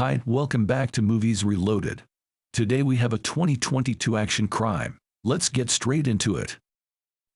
Hi, welcome back to Movies Reloaded. Today we have a 2022 action crime. Let's get straight into it.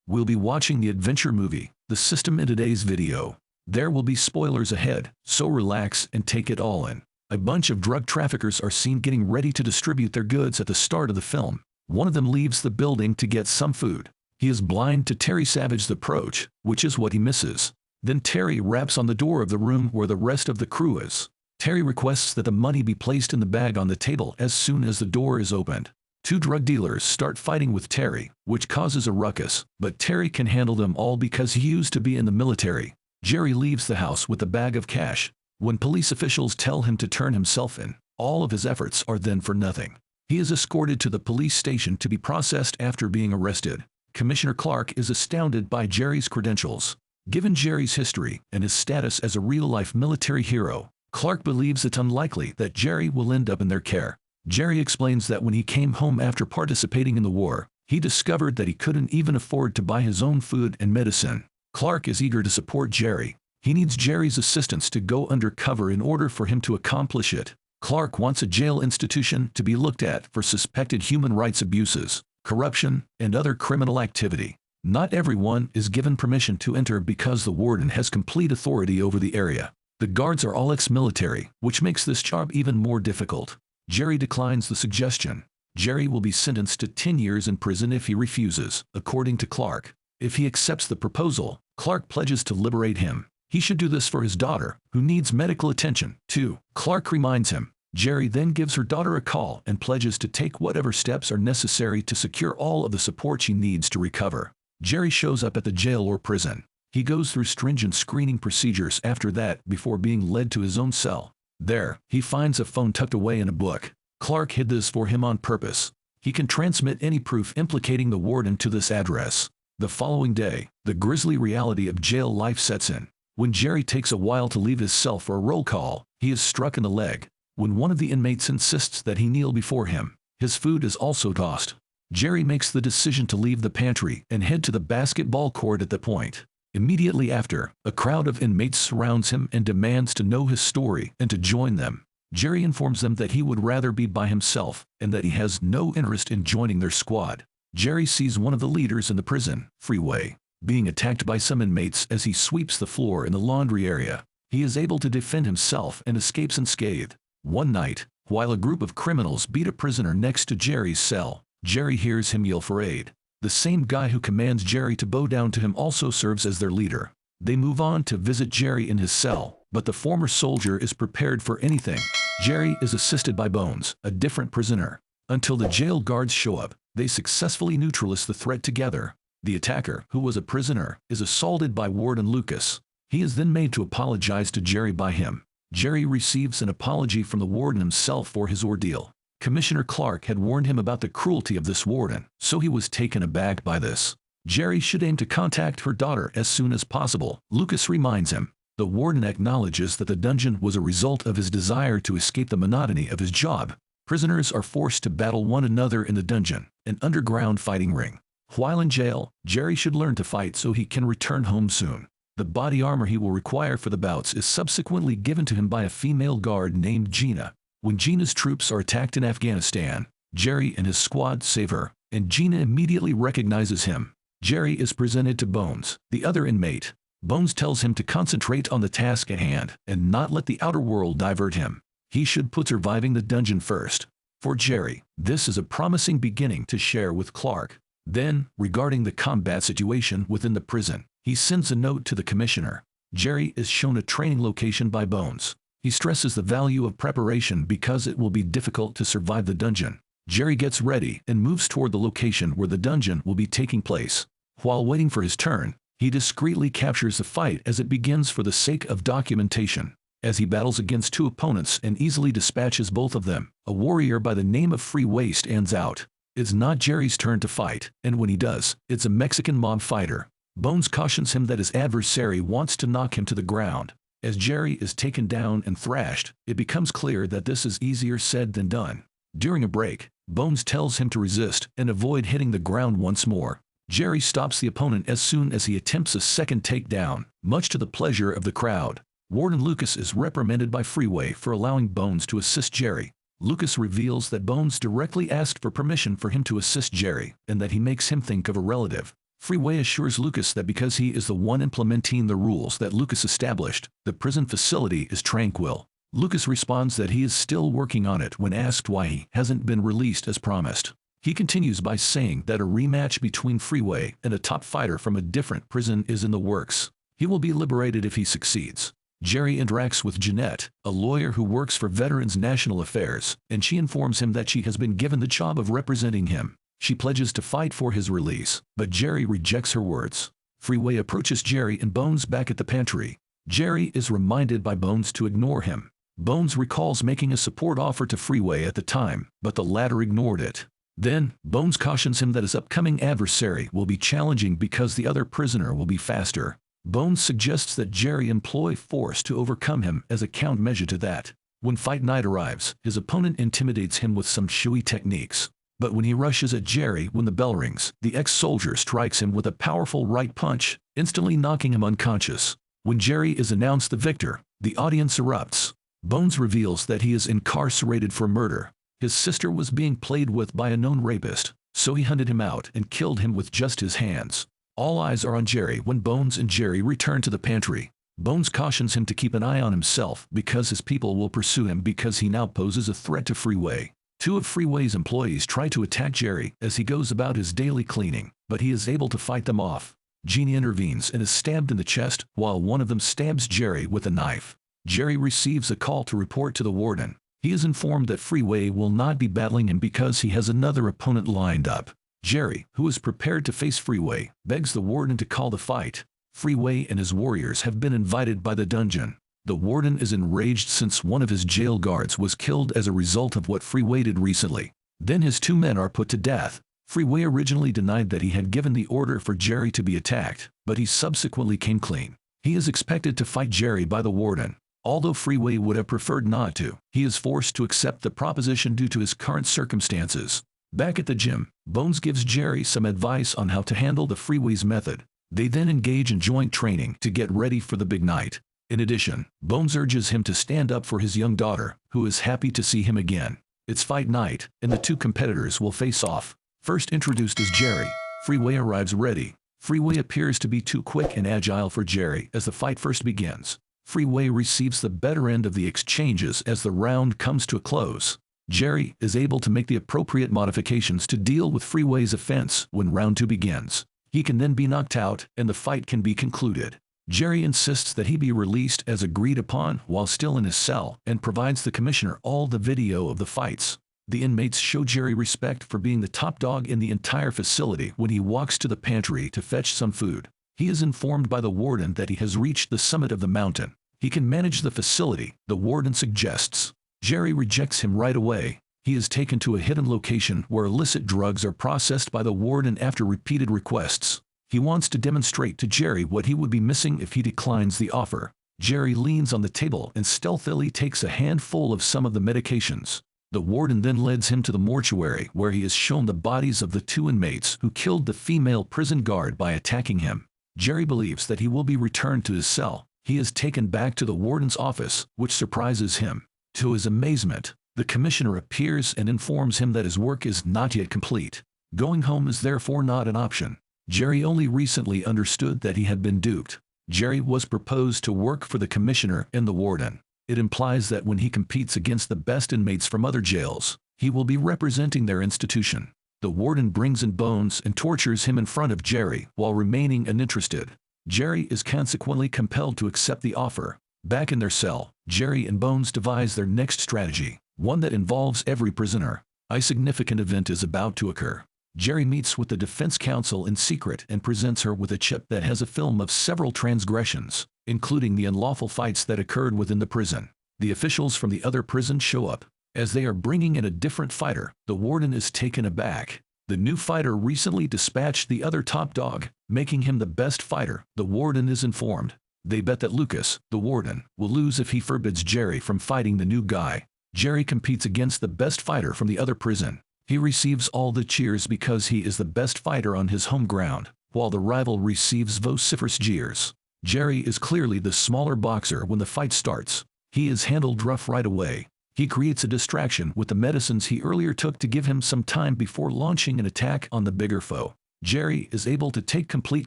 We'll be watching the adventure movie, The System, in today's video. There will be spoilers ahead, so relax and take it all in. A bunch of drug traffickers are seen getting ready to distribute their goods at the start of the film. One of them leaves the building to get some food. He is blind to Terry Savage's approach, which is what he misses. Then Terry raps on the door of the room where the rest of the crew is. Terry requests that the money be placed in the bag on the table as soon as the door is opened. Two drug dealers start fighting with Terry, which causes a ruckus, but Terry can handle them all because he used to be in the military. Jerry leaves the house with a bag of cash. When police officials tell him to turn himself in, all of his efforts are then for nothing. He is escorted to the police station to be processed after being arrested. Commissioner Clark is astounded by Jerry's credentials. Given Jerry's history and his status as a real-life military hero, Clark believes it's unlikely that Jerry will end up in their care. Jerry explains that when he came home after participating in the war, he discovered that he couldn't even afford to buy his own food and medicine. Clark is eager to support Jerry. He needs Jerry's assistance to go undercover in order for him to accomplish it. Clark wants a jail institution to be looked at for suspected human rights abuses, corruption, and other criminal activity. Not everyone is given permission to enter because the warden has complete authority over the area. The guards are all ex-military, which makes this job even more difficult. Jerry declines the suggestion. Jerry will be sentenced to 10 years in prison if he refuses, according to Clark. If he accepts the proposal, Clark pledges to liberate him. He should do this for his daughter, who needs medical attention, too. Clark reminds him. Jerry then gives her daughter a call and pledges to take whatever steps are necessary to secure all of the support she needs to recover. Jerry shows up at the jail or prison. He goes through stringent screening procedures after that before being led to his own cell. There, he finds a phone tucked away in a book. Clark hid this for him on purpose. He can transmit any proof implicating the warden to this address. The following day, the grisly reality of jail life sets in. When Jerry takes a while to leave his cell for a roll call, he is struck in the leg. When one of the inmates insists that he kneel before him, his food is also tossed. Jerry makes the decision to leave the pantry and head to the basketball court at that point. Immediately after, a crowd of inmates surrounds him and demands to know his story and to join them. Jerry informs them that he would rather be by himself and that he has no interest in joining their squad. Jerry sees one of the leaders in the prison, Freeway, being attacked by some inmates as he sweeps the floor in the laundry area. He is able to defend himself and escapes unscathed. One night, while a group of criminals beat a prisoner next to Jerry's cell, Jerry hears him yell for aid. The same guy who commands Jerry to bow down to him also serves as their leader. They move on to visit Jerry in his cell, but the former soldier is prepared for anything. Jerry is assisted by Bones, a different prisoner. Until the jail guards show up, they successfully neutralize the threat together. The attacker, who was a prisoner, is assaulted by Warden Lucas. He is then made to apologize to Jerry by him. Jerry receives an apology from the warden himself for his ordeal. Commissioner Clark had warned him about the cruelty of this warden, so he was taken aback by this. Jerry should aim to contact her daughter as soon as possible, Lucas reminds him. The warden acknowledges that the dungeon was a result of his desire to escape the monotony of his job. Prisoners are forced to battle one another in the dungeon, an underground fighting ring. While in jail, Jerry should learn to fight so he can return home soon. The body armor he will require for the bouts is subsequently given to him by a female guard named Gina. When Gina's troops are attacked in Afghanistan, Jerry and his squad save her, and Gina immediately recognizes him. Jerry is presented to Bones, the other inmate. Bones tells him to concentrate on the task at hand and not let the outer world divert him. He should put surviving the dungeon first. For Jerry, this is a promising beginning to share with Clark. Then, regarding the combat situation within the prison, he sends a note to the commissioner. Jerry is shown a training location by Bones. He stresses the value of preparation because it will be difficult to survive the dungeon. Jerry gets ready and moves toward the location where the dungeon will be taking place. While waiting for his turn, he discreetly captures the fight as it begins for the sake of documentation. As he battles against two opponents and easily dispatches both of them, a warrior by the name of Freeway stands out. It's not Jerry's turn to fight, and when he does, it's a Mexican mob fighter. Bones cautions him that his adversary wants to knock him to the ground. As Jerry is taken down and thrashed, it becomes clear that this is easier said than done. During a break, Bones tells him to resist and avoid hitting the ground once more. Jerry stops the opponent as soon as he attempts a second takedown, much to the pleasure of the crowd. Warden Lucas is reprimanded by Freeway for allowing Bones to assist Jerry. Lucas reveals that Bones directly asked for permission for him to assist Jerry, and that he makes him think of a relative. Freeway assures Lucas that because he is the one implementing the rules that Lucas established, the prison facility is tranquil. Lucas responds that he is still working on it when asked why he hasn't been released as promised. He continues by saying that a rematch between Freeway and a top fighter from a different prison is in the works. He will be liberated if he succeeds. Jerry interacts with Jeanette, a lawyer who works for Veterans National Affairs, and she informs him that she has been given the job of representing him. She pledges to fight for his release, but Jerry rejects her words. Freeway approaches Jerry and Bones back at the pantry. Jerry is reminded by Bones to ignore him. Bones recalls making a support offer to Freeway at the time, but the latter ignored it. Then, Bones cautions him that his upcoming adversary will be challenging because the other prisoner will be faster. Bones suggests that Jerry employ force to overcome him as a countermeasure to that. When fight night arrives, his opponent intimidates him with some showy techniques. But when he rushes at Jerry when the bell rings, the ex-soldier strikes him with a powerful right punch, instantly knocking him unconscious. When Jerry is announced the victor, the audience erupts. Bones reveals that he is incarcerated for murder. His sister was being played with by a known rapist, so he hunted him out and killed him with just his hands. All eyes are on Jerry when Bones and Jerry return to the pantry. Bones cautions him to keep an eye on himself because his people will pursue him because he now poses a threat to Freeway. Two of Freeway's employees try to attack Jerry as he goes about his daily cleaning, but he is able to fight them off. Jeannie intervenes and is stabbed in the chest while one of them stabs Jerry with a knife. Jerry receives a call to report to the warden. He is informed that Freeway will not be battling him because he has another opponent lined up. Jerry, who is prepared to face Freeway, begs the warden to call the fight. Freeway and his warriors have been invited by the dungeon. The warden is enraged since one of his jail guards was killed as a result of what Freeway did recently. Then his two men are put to death. Freeway originally denied that he had given the order for Jerry to be attacked, but he subsequently came clean. He is expected to fight Jerry by the warden. Although Freeway would have preferred not to, he is forced to accept the proposition due to his current circumstances. Back at the gym, Bones gives Jerry some advice on how to handle the Freeway's method. They then engage in joint training to get ready for the big night. In addition, Bones urges him to stand up for his young daughter, who is happy to see him again. It's fight night, and the two competitors will face off. First introduced is Jerry. Freeway arrives ready. Freeway appears to be too quick and agile for Jerry as the fight first begins. Freeway receives the better end of the exchanges as the round comes to a close. Jerry is able to make the appropriate modifications to deal with Freeway's offense when round 2 begins. He can then be knocked out and the fight can be concluded. Jerry insists that he be released as agreed upon while still in his cell and provides the commissioner all the video of the fights. The inmates show Jerry respect for being the top dog in the entire facility when he walks to the pantry to fetch some food. He is informed by the warden that he has reached the summit of the mountain. He can manage the facility, the warden suggests. Jerry rejects him right away. He is taken to a hidden location where illicit drugs are processed by the warden after repeated requests. He wants to demonstrate to Jerry what he would be missing if he declines the offer. Jerry leans on the table and stealthily takes a handful of some of the medications. The warden then leads him to the mortuary where he is shown the bodies of the two inmates who killed the female prison guard by attacking him. Jerry believes that he will be returned to his cell. He is taken back to the warden's office, which surprises him. To his amazement, the commissioner appears and informs him that his work is not yet complete. Going home is therefore not an option. Jerry only recently understood that he had been duped. Jerry was proposed to work for the commissioner and the warden. It implies that when he competes against the best inmates from other jails, he will be representing their institution. The warden brings in Bones and tortures him in front of Jerry while remaining uninterested. Jerry is consequently compelled to accept the offer. Back in their cell, Jerry and Bones devise their next strategy, one that involves every prisoner. A significant event is about to occur. Jerry meets with the defense counsel in secret and presents her with a chip that has a film of several transgressions, including the unlawful fights that occurred within the prison. The officials from the other prison show up. As they are bringing in a different fighter, the warden is taken aback. The new fighter recently dispatched the other top dog, making him the best fighter. The warden is informed. They bet that Lucas, the warden, will lose if he forbids Jerry from fighting the new guy. Jerry competes against the best fighter from the other prison. He receives all the cheers because he is the best fighter on his home ground, while the rival receives vociferous jeers. Jerry is clearly the smaller boxer when the fight starts. He is handled rough right away. He creates a distraction with the medicines he earlier took to give him some time before launching an attack on the bigger foe. Jerry is able to take complete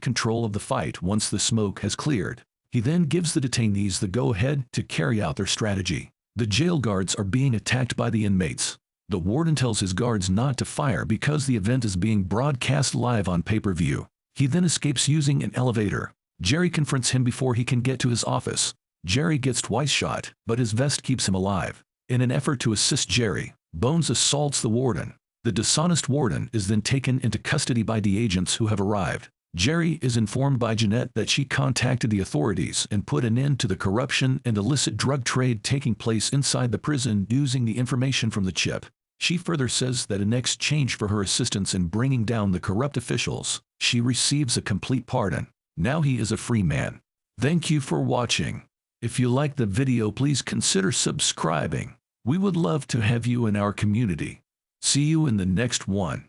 control of the fight once the smoke has cleared. He then gives the detainees the go-ahead to carry out their strategy. The jail guards are being attacked by the inmates. The warden tells his guards not to fire because the event is being broadcast live on pay-per-view. He then escapes using an elevator. Jerry confronts him before he can get to his office. Jerry gets twice shot, but his vest keeps him alive. In an effort to assist Jerry, Bones assaults the warden. The dishonest warden is then taken into custody by the agents who have arrived. Jerry is informed by Jeanette that she contacted the authorities and put an end to the corruption and illicit drug trade taking place inside the prison using the information from the chip. She further says that in exchange for her assistance in bringing down the corrupt officials, she receives a complete pardon. Now he is a free man. Thank you for watching. If you liked the video, please consider subscribing. We would love to have you in our community. See you in the next one.